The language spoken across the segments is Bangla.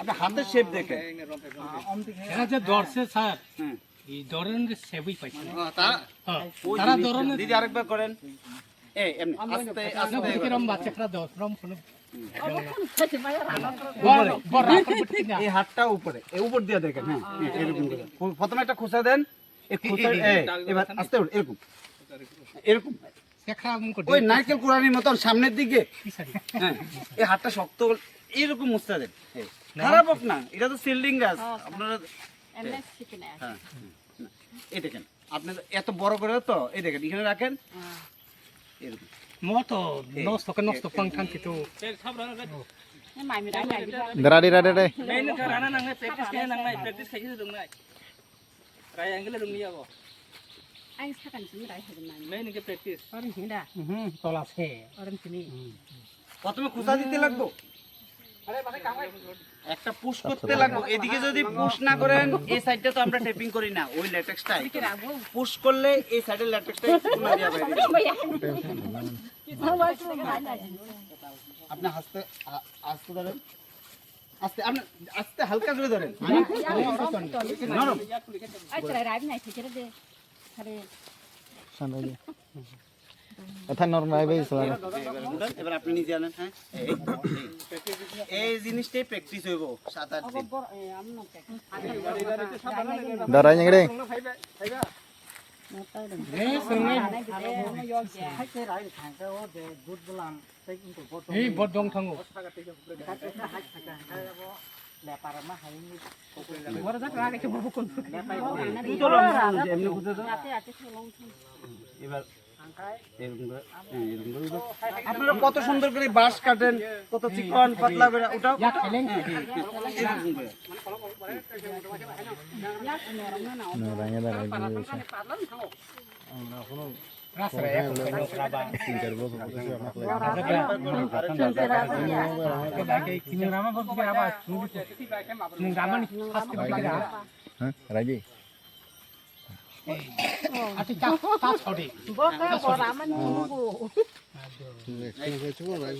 আপনার হাতের শেপ দেখেন এরা যে ধরছে স্যার এই ধরনের শেপই পাইছে তারা ধরনের দিদি আরেকবার করেন এই এমনি আস্তে আস্তে কিরম বাচ্চারা দশরম কোন এই হাতটা উপরে এই উপর দিয়ে দেখেন হ্যাঁ এরকম করে প্রথমে একটা খোসা দেন এই খোসা এবার আস্তে এরকম এরকম ওই নারকেল কুড়ানির মতন সামনের দিকে হ্যাঁ এই হাতটা শক্ত এইরকম মুছতে দেন খারাপ হোক না এটা তো সিল্ডিং গাছ আপনারা হ্যাঁ এই দেখেন আপনি এত বড় করে তো এই দেখেন এখানে রাখেন এরকম মতো নষ্ট নষ্ট ফাংশন কিছু দাঁড়াড়ি রাড়ে রে মেইন কারণে নাংনাই প্র্যাকটিস কে নাংনাই প্র্যাকটিস খাইছে দংনাই রাই আঙ্গেলে দংনি আবো anh sao cần chúng đại hình này main কে প্র্যাকটিস ở đây hiện đã তলা সে ở đây thì প্রথমে খোসা দিতে লাগবো একটা পুশ করতে লাগবো এদিকে যদি পুশ না করেন এই সাইডটা তো আমরা টেপিং করি না ওই ল্যাটেক্সটাই পুশ করলে এই সাইডের ল্যাটেক্সটাই কোনা দিয়া বাইরে আপনি আস্তে আস্তে ধরেন আস্তে আপনি আস্তে হালকা করে ধরেন নরম ai trời đại này thì cái đây thề সামনে এটা নরমাল ভাই স্যার এবার আপনি নিজে আনেন হ্যাঁ এই জিনিসটাই প্র্যাকটিস হইব 7-8 দিন দাঁড়াই রে এই বড়ং থাঙ্গো এবার আপনারা কত সুন্দর করে বাঁশ কাটেন কত চিকন পাতলা করে ওটাও দাঁড়াই দাঁড়াই হ্যাঁ রাজি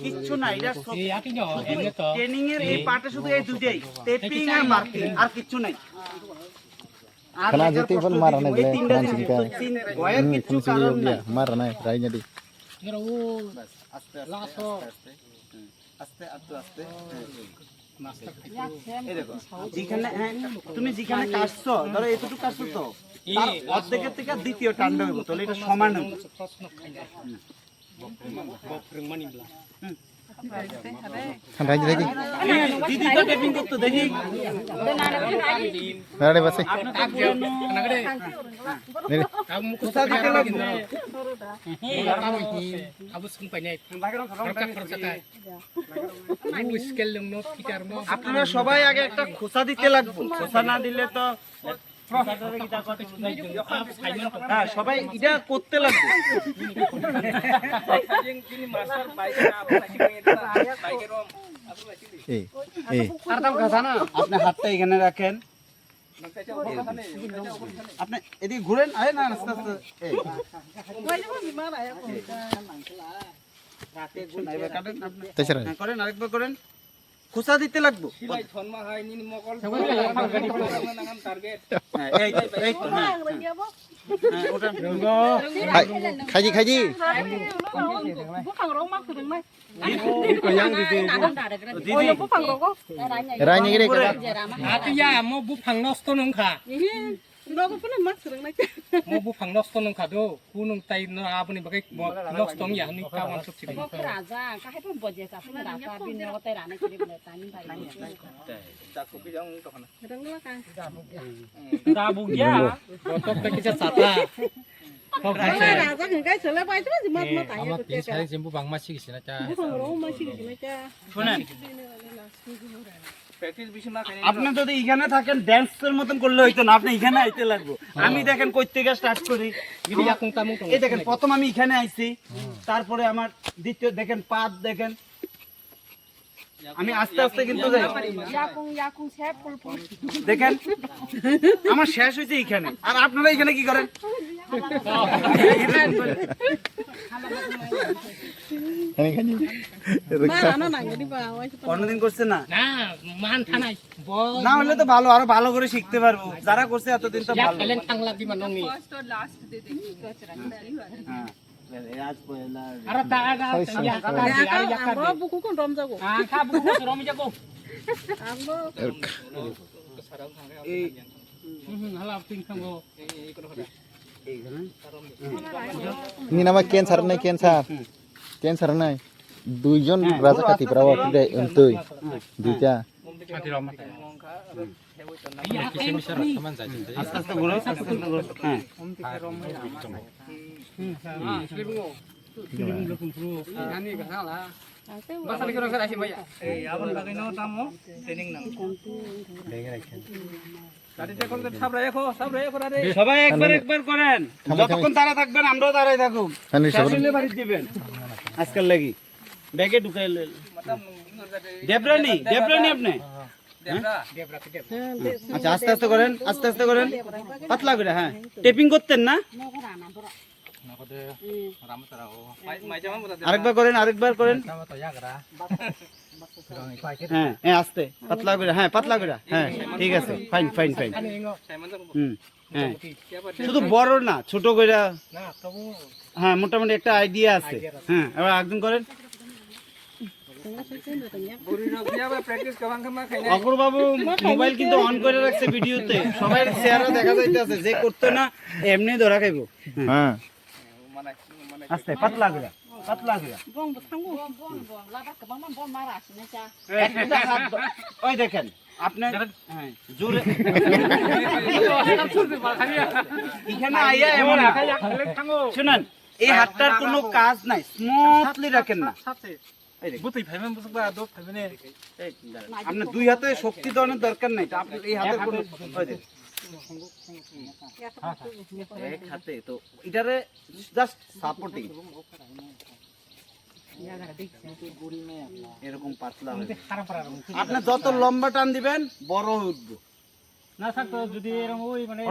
কিচ্ছু না এটা ট্রেনিং এর এই পার্টে শুধু এই দুটেই টেপিং আর মার্কিং আর কিচ্ছু নাই খানা যেতে ফল মারনে ওই গলে তিনটা ফ্রান্স জিনিস কি গয়ের কিচ্ছু কারণ নাই মারনে রাই যদি আস্তে আস্তে আস্তে আস্তে এই দেখো যেখানে হ্যাঁ তুমি যেখানে কাটছো ধরো এতটুকু কাটছো তো তার অর্ধেকের থেকে দ্বিতীয় টান্ডা হইব তাহলে এটা সমান হইব রাজি রাজি দিদি তো টেপিং করতে দেখি দাঁড়াই বসে কোথা দিতে লাগবে আপনারা সবাই আগে একটা খোসা দিতে লাগবে খোসা না দিলে তো হ্যাঁ সবাই এটা করতে লাগবে এই এই আপনি হাতটা এখানে রাখেন আপনি এদিকে ঘুরেন আরে না আস্তে আস্তে এই তেসরা হ্যাঁ, করেন আরেকবার করেন খোসা দিতে লাগবো সিলাই ছনমা হয় নিনি মকল নাগাম টার্গেট হ্যাঁ, এই তো, হ্যাঁ, হ্যাঁ, ওটা খাজি খাজি দিদি রাই রে আতিয়া মো বুফাং নষ্ট নংখা মো বুফাং নষ্ট নংখা দো কুনুং তাই ন আপনি বাকে নষ্ট নি হানি কামান সবসি raja kahit pun boje sa pun rata bin no tay rane kiri bele tani bai Jakhu বিজং তখন দাবু গিয়া বতক তে কিছা সাতা raja ngai chole bai tu mat mat ay আমার তিন সারি জেম্বু বাংমা শিখিছে না তা শুনেন প্র্যাকটিস বেশি না খাই আপনি যদি এখানে থাকেন ড্যান্সের মতন করলে হইতো না আপনি এখানে আইতে লাগবে আমি দেখেন কই থেকে স্টার্ট করি এই দেখেন প্রথম আমি এখানে আইছি তারপরে আমার দ্বিতীয় দেখেন পাত দেখেন আমি আস্তে আস্তে কিন্তু যাই yakung chep pul pul দেখেন আমার শেষ হইছে এখানে আর আপনারা এখানে কি করেন খাজি অন্যদিন করছে না না মান থানাই বল না হলে তো ভালো, আরো ভালো করে শিখতে পারবো। যারা করছে এতদিন তো ইয়া ভালো। খেলেন থাংলা দিবা ননি হ্যাঁ। আজ পয়লা আর দাদা ইয়া কাকা আর ইয়া কাকা buku kon rom jago. খা বুকু রমি যাবো এই হালা তিন খাঙ্গো এইখানে ini nama cancer nai duijon raja kati prawa tidak untuk duita আস্তে আস্তে ঘুরো, আস্তে আস্তে ঘুরো। হ্যাঁ সবাই একবার একবার করেন, যতক্ষণ তারা থাকবেন আমরাও তারাই থাকুক। বাড়ি দিবেন আজকাল লাগি ব্যাগে ঢুকাই দেবরানি আপনি আচ্ছা আস্তে আস্তে করেন, আস্তে আস্তে করেন, পাতলা করে। হ্যাঁ টেপিং করতেন না? আরেকবার করেন, আরেকবার করেন। হ্যাঁ হ্যাঁ আস্তে পাতলা করে, হ্যাঁ পাতলা করে। হ্যাঁ ঠিক আছে, ফাইন ফাইন ফাইন। হুম হ্যাঁ শুধু বড় না, ছোট করে। হ্যাঁ মোটামুটি একটা আইডিয়া আছে। হ্যাঁ এবার একদম করেন। অগ্র বাবু মোবাইল কিন্তু অন করে রাখছে ভিডিওতে, সবাই চেহারা দেখা যাইতেছে। যে করতে না এমনি ধরা খাইবো। হ্যাঁ আস্তে পাতলা করে, পাতলা করে। Bong betanggu. Bong laba ke bang bong marah sini cha. একটা হাত ওই দেখেন আপনি হ্যাঁ জোরে এখানে আইয়া এমন শুনেন, এই হাতটার কোনো কাজ নাই, স্মুথলি রাখেন না। আপনার দুই হাতে শক্তি দেওয়ার দরকার নাই, আপনার এই হাতের কোনো এক হাতে তো এটারে জাস্ট সাপোর্টিং এরকম পাতলা হবে। আপনি যত লম্বা টান দিবেন বড় উঠবো না স্যার তো যদি এরকম ওই মানে